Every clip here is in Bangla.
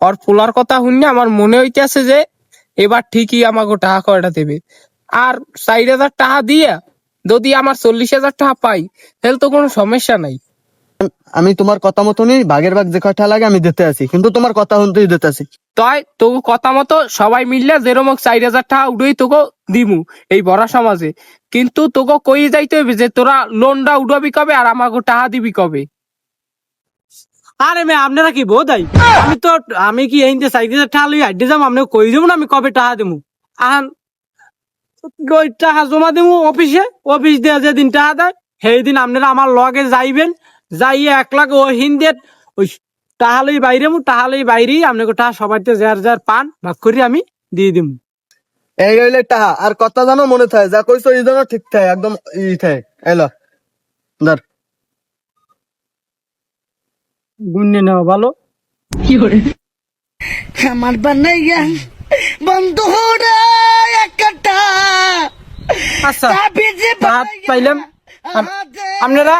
ওর পোলার কথা শুনে আমার মনে হইতেছে যে এবার ঠিকই আমাকে টাকা কয়টা দেবে। আর 4,000 টাকা দিয়ে যদি আমার 40,000 টাকা পাই তাহলে তো কোনো সমস্যা নাই। আমি তোমার কথা মতনই ভাগের ভাগ যে কয়টা লাগে আমি দিতে আছি, কিন্তু তোমার কথা শুনতেই দিতে আছি। তাই তোকে কথা মতো সবাই মিললে যেরকম 4,000 টাকা উঠেই তোকে দিমু এই বড় সমাজে, কিন্তু তোকে কই যাইতে হবে যে তোরা লোনটা উঠাবি কবে আর আমাকে টাকা দিবি কবে। আরে মেয়ে আপনারা কি বোধাই, আমি কি এই যে 4,000 টাকা লই আড্ডে যাবো, আপনি কই দেবো না আমি কবে টাকা দেবো। আহান ওই টাকা জমা দেবো অফিসে, অফিস দিয়ে যেদিন টাকা দেয় সেই দিন আপনারা আমার লগে যাইবেন, যাইয়ে 1 লাখ ও হিন্দের ওই টাহালই বাইরে টাহালই বাইরেই আপনাকে টাকা সবাইতে যার যার পান ভাগ করে আমি দিয়ে দিব। এই হইলে টাহা আর কথা জানো মনে থাকে, যা কইছো এই জন্য ঠিক থাকে, একদম ই থাকে। এলো ধর। গুণে নেওয়া ভালো। আমার বানাইয়া বন্ধু একটা আচ্ছা টাকা পাইলাম। আপনারা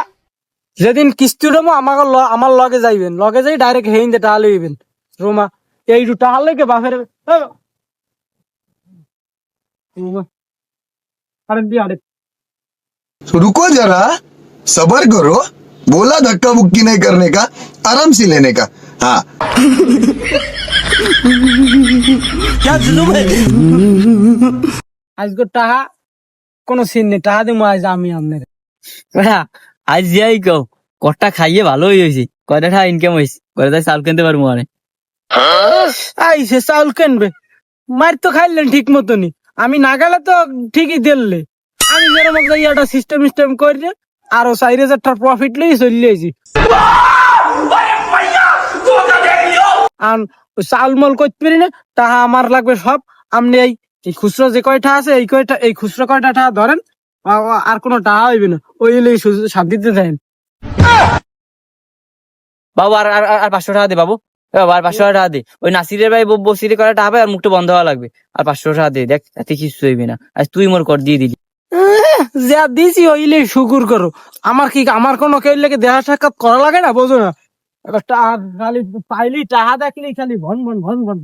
যেদিন কিস্তি দেবো আমার লগে যাইবেন, লগে যাই ডাইরেক্ট হেইন্দে টাকা লইবেন রোমা এই টাকা লইকে বাপের আরে বিয়ারে रुको जरा, सबर करो। बोला धक्का मुक्की नहीं करने का, आराम से लेने का। हाँ আজকে টাকা কোনো সিন নেই, টাকা দেবো আজ আমি আপনার। আজ যাই কও কটা খাইয়ে ভালোই হয়েছে, কয়টা টাকা ইনকাম হয়েছে, কয়টা চাল কিনতে পারবো মানে। আইসে চাউল কিনবে, মার তো খাইলেন ঠিক মতনই, আমি না গেলে তো ঠিকই দিলে। আমি যেরকম যাই একটা সিস্টেম করে আরো 4,000 টাকার প্রফিট লই চলে আইছি। আর চাউল মল করতে পারি না, তাহা আমার লাগবে সব। আপনি এই খুচরো যে কয়টা আছে এই খুচরো কয়টা টাকা ধরেন, আর কোনো টাকা হইবে না, ওই সাত দিতে দেন। বাবু আর আর আর 500 টাকা দে বাবু, এ বাবু আর 500 টাকা দে। ওই নাসিরের ভাই বসিরে করা টাকা পায় আর মুখটা বন্ধ হওয়া লাগবে। আর 500 টাকা দে, দেখ এতে কিছু হইবে না। আজ তুই মোর কর দিয়ে দিলি। যা দিছি হইলে শুকুর করো। আমার কোনো কেউ লেগে দেহা সাক্ষাৎ করা লাগে না, বোঝো না। এবার টাকা খালি পাইলি টাকা দেখলেই খালি ভন ভন ভন ভন।